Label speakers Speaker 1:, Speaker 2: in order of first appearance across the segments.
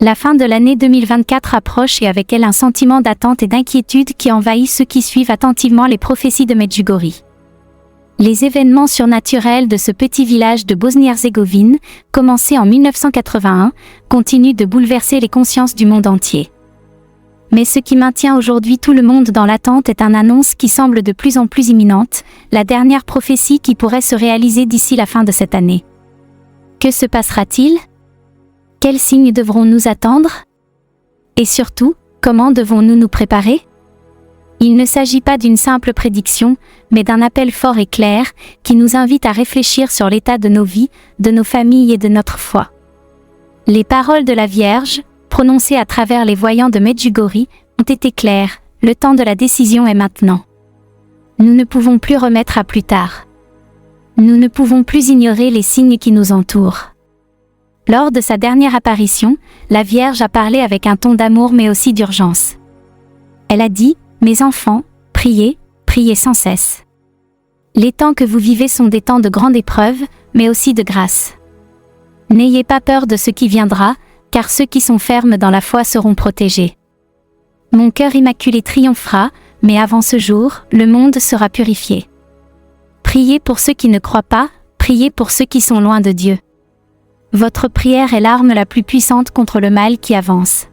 Speaker 1: La fin de l'année 2024 approche et avec elle un sentiment d'attente et d'inquiétude qui envahit ceux qui suivent attentivement les prophéties de Medjugorje. Les événements surnaturels de ce petit village de Bosnie-Herzégovine, commencés en 1981, continuent de bouleverser les consciences du monde entier. Mais ce qui maintient aujourd'hui tout le monde dans l'attente est une annonce qui semble de plus en plus imminente, la dernière prophétie qui pourrait se réaliser d'ici la fin de cette année. Que se passera-t-il ? Quels signes devrons-nous attendre ? Et surtout, comment devons-nous nous préparer ? Il ne s'agit pas d'une simple prédiction, mais d'un appel fort et clair, qui nous invite à réfléchir sur l'état de nos vies, de nos familles et de notre foi. Les paroles de la Vierge, prononcées à travers les voyants de Medjugorje, ont été claires, le temps de la décision est maintenant. Nous ne pouvons plus remettre à plus tard. Nous ne pouvons plus ignorer les signes qui nous entourent. Lors de sa dernière apparition, la Vierge a parlé avec un ton d'amour mais aussi d'urgence. Elle a dit, « Mes enfants, priez, priez sans cesse. Les temps que vous vivez sont des temps de grande épreuve, mais aussi de grâce. N'ayez pas peur de ce qui viendra, car ceux qui sont fermes dans la foi seront protégés. Mon cœur immaculé triomphera, mais avant ce jour, le monde sera purifié. Priez pour ceux qui ne croient pas, priez pour ceux qui sont loin de Dieu. Votre prière est l'arme la plus puissante contre le mal qui avance. »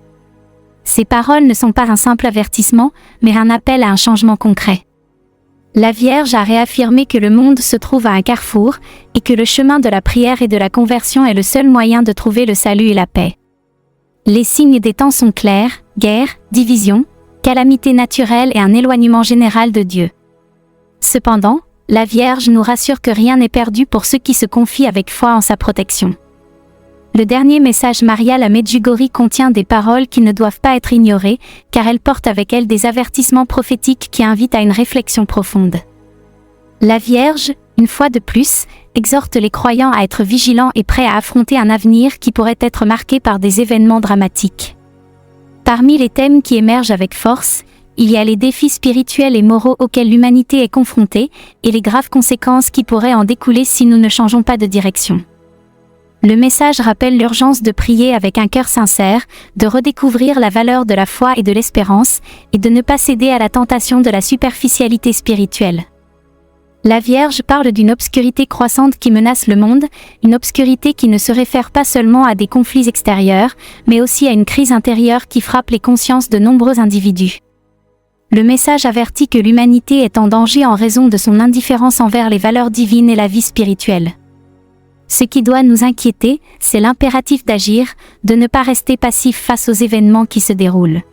Speaker 1: Ces paroles ne sont pas un simple avertissement, mais un appel à un changement concret. La Vierge a réaffirmé que le monde se trouve à un carrefour, et que le chemin de la prière et de la conversion est le seul moyen de trouver le salut et la paix. Les signes des temps sont clairs, guerre, division, calamité naturelle et un éloignement général de Dieu. Cependant, la Vierge nous rassure que rien n'est perdu pour ceux qui se confient avec foi en sa protection. Le dernier message marial à Medjugorje contient des paroles qui ne doivent pas être ignorées, car elles portent avec elles des avertissements prophétiques qui invitent à une réflexion profonde. La Vierge, une fois de plus, exhorte les croyants à être vigilants et prêts à affronter un avenir qui pourrait être marqué par des événements dramatiques. Parmi les thèmes qui émergent avec force, il y a les défis spirituels et moraux auxquels l'humanité est confrontée, et les graves conséquences qui pourraient en découler si nous ne changeons pas de direction. Le message rappelle l'urgence de prier avec un cœur sincère, de redécouvrir la valeur de la foi et de l'espérance, et de ne pas céder à la tentation de la superficialité spirituelle. La Vierge parle d'une obscurité croissante qui menace le monde, une obscurité qui ne se réfère pas seulement à des conflits extérieurs, mais aussi à une crise intérieure qui frappe les consciences de nombreux individus. Le message avertit que l'humanité est en danger en raison de son indifférence envers les valeurs divines et la vie spirituelle. Ce qui doit nous inquiéter, c'est l'impératif d'agir, de ne pas rester passif face aux événements qui se déroulent.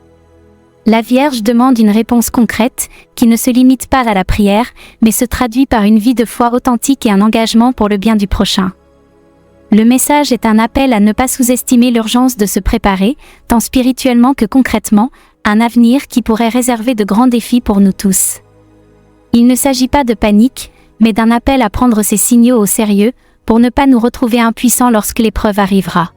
Speaker 1: La Vierge demande une réponse concrète, qui ne se limite pas à la prière, mais se traduit par une vie de foi authentique et un engagement pour le bien du prochain. Le message est un appel à ne pas sous-estimer l'urgence de se préparer, tant spirituellement que concrètement, à un avenir qui pourrait réserver de grands défis pour nous tous. Il ne s'agit pas de panique, mais d'un appel à prendre ces signaux au sérieux, pour ne pas nous retrouver impuissants lorsque l'épreuve arrivera.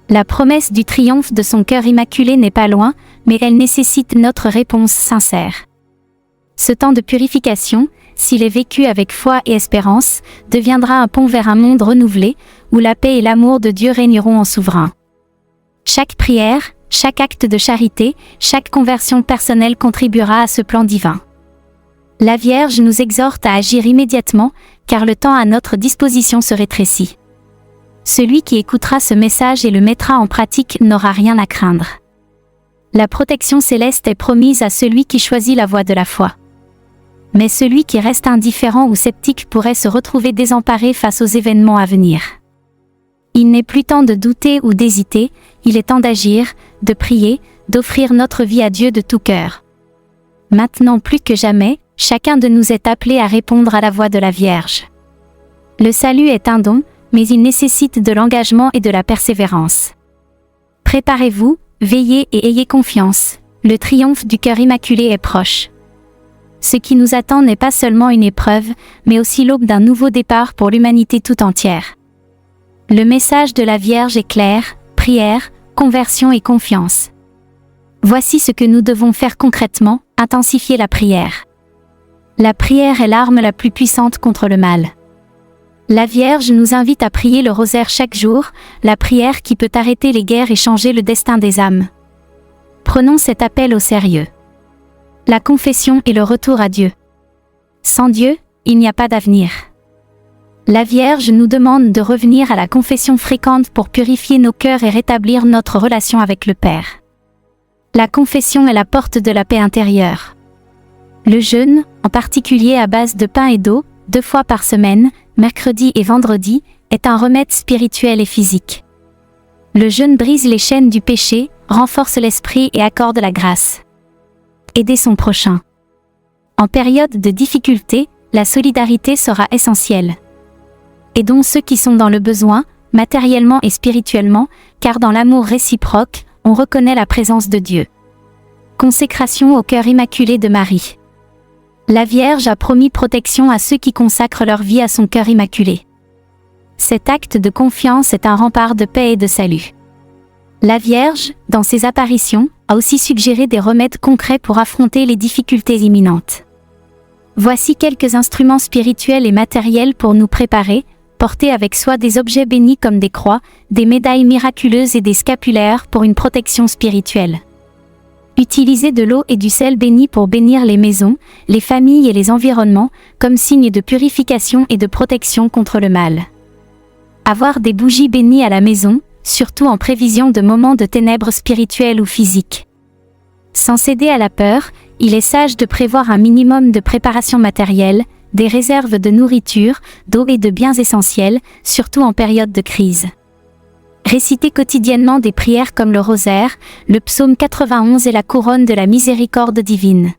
Speaker 1: La promesse du triomphe de son cœur immaculé n'est pas loin, mais elle nécessite notre réponse sincère. Ce temps de purification, s'il est vécu avec foi et espérance, deviendra un pont vers un monde renouvelé, où la paix et l'amour de Dieu régneront en souverain. Chaque prière, chaque acte de charité, chaque conversion personnelle contribuera à ce plan divin. La Vierge nous exhorte à agir immédiatement, car le temps à notre disposition se rétrécit. Celui qui écoutera ce message et le mettra en pratique n'aura rien à craindre. La protection céleste est promise à celui qui choisit la voie de la foi. Mais celui qui reste indifférent ou sceptique pourrait se retrouver désemparé face aux événements à venir. Il n'est plus temps de douter ou d'hésiter, il est temps d'agir, de prier, d'offrir notre vie à Dieu de tout cœur. Maintenant plus que jamais, chacun de nous est appelé à répondre à la voix de la Vierge. Le salut est un don, mais il nécessite de l'engagement et de la persévérance. Préparez-vous, veillez et ayez confiance, le triomphe du cœur immaculé est proche. Ce qui nous attend n'est pas seulement une épreuve, mais aussi l'aube d'un nouveau départ pour l'humanité tout entière. Le message de la Vierge est clair, prière, conversion et confiance. Voici ce que nous devons faire concrètement, intensifier la prière. La prière est l'arme la plus puissante contre le mal. La Vierge nous invite à prier le rosaire chaque jour, la prière qui peut arrêter les guerres et changer le destin des âmes. Prenons cet appel au sérieux. La confession est le retour à Dieu. Sans Dieu, il n'y a pas d'avenir. La Vierge nous demande de revenir à la confession fréquente pour purifier nos cœurs et rétablir notre relation avec le Père. La confession est la porte de la paix intérieure. Le jeûne, en particulier à base de pain et d'eau, 2 fois par semaine, mercredi et vendredi, est un remède spirituel et physique. Le jeûne brise les chaînes du péché, renforce l'esprit et accorde la grâce. Aider son prochain. En période de difficulté, la solidarité sera essentielle. Aidons ceux qui sont dans le besoin, matériellement et spirituellement, car dans l'amour réciproque, on reconnaît la présence de Dieu. Consécration au cœur immaculé de Marie. La Vierge a promis protection à ceux qui consacrent leur vie à son cœur immaculé. Cet acte de confiance est un rempart de paix et de salut. La Vierge, dans ses apparitions, a aussi suggéré des remèdes concrets pour affronter les difficultés imminentes. Voici quelques instruments spirituels et matériels pour nous préparer, porter avec soi des objets bénis comme des croix, des médailles miraculeuses et des scapulaires pour une protection spirituelle. Utilisez de l'eau et du sel béni pour bénir les maisons, les familles et les environnements, comme signe de purification et de protection contre le mal. Avoir des bougies bénies à la maison, surtout en prévision de moments de ténèbres spirituelles ou physiques. Sans céder à la peur, il est sage de prévoir un minimum de préparation matérielle, des réserves de nourriture, d'eau et de biens essentiels, surtout en période de crise. Récitez quotidiennement des prières comme le rosaire, le psaume 91 et la couronne de la miséricorde divine.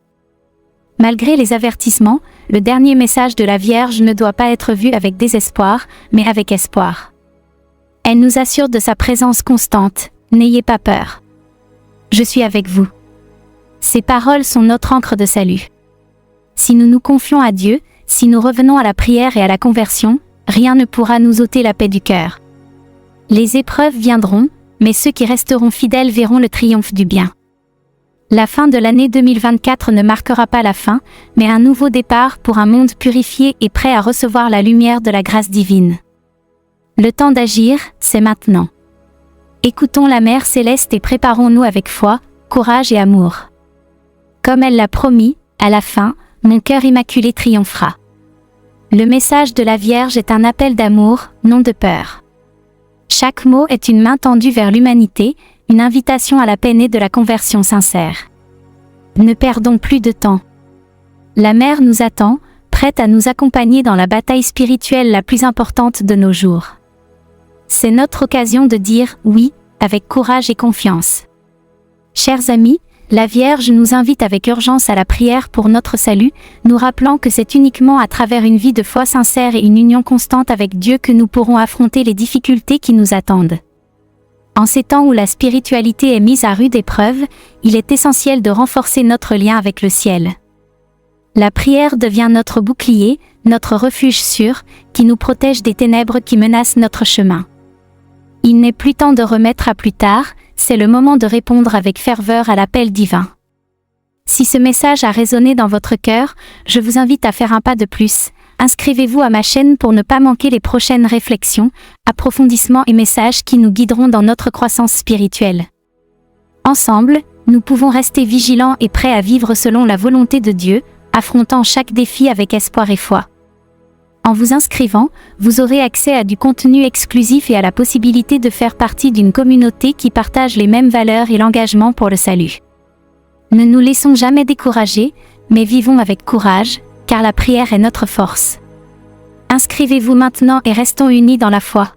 Speaker 1: Malgré les avertissements, le dernier message de la Vierge ne doit pas être vu avec désespoir, mais avec espoir. Elle nous assure de sa présence constante, n'ayez pas peur. Je suis avec vous. Ces paroles sont notre encre de salut. Si nous nous confions à Dieu, si nous revenons à la prière et à la conversion, rien ne pourra nous ôter la paix du cœur. Les épreuves viendront, mais ceux qui resteront fidèles verront le triomphe du bien. La fin de l'année 2024 ne marquera pas la fin, mais un nouveau départ pour un monde purifié et prêt à recevoir la lumière de la grâce divine. Le temps d'agir, c'est maintenant. Écoutons la Mère Céleste et préparons-nous avec foi, courage et amour. Comme elle l'a promis, à la fin, mon cœur immaculé triomphera. Le message de la Vierge est un appel d'amour, non de peur. Chaque mot est une main tendue vers l'humanité, une invitation à la paix née de la conversion sincère. Ne perdons plus de temps. La Mère nous attend, prête à nous accompagner dans la bataille spirituelle la plus importante de nos jours. C'est notre occasion de dire « oui » avec courage et confiance. Chers amis, la Vierge nous invite avec urgence à la prière pour notre salut, nous rappelant que c'est uniquement à travers une vie de foi sincère et une union constante avec Dieu que nous pourrons affronter les difficultés qui nous attendent. En ces temps où la spiritualité est mise à rude épreuve, il est essentiel de renforcer notre lien avec le ciel. La prière devient notre bouclier, notre refuge sûr, qui nous protège des ténèbres qui menacent notre chemin. Il n'est plus temps de remettre à plus tard, c'est le moment de répondre avec ferveur à l'appel divin. Si ce message a résonné dans votre cœur, je vous invite à faire un pas de plus. Inscrivez-vous à ma chaîne pour ne pas manquer les prochaines réflexions, approfondissements et messages qui nous guideront dans notre croissance spirituelle. Ensemble, nous pouvons rester vigilants et prêts à vivre selon la volonté de Dieu, affrontant chaque défi avec espoir et foi. En vous inscrivant, vous aurez accès à du contenu exclusif et à la possibilité de faire partie d'une communauté qui partage les mêmes valeurs et l'engagement pour le salut. Ne nous laissons jamais décourager, mais vivons avec courage, car la prière est notre force. Inscrivez-vous maintenant et restons unis dans la foi.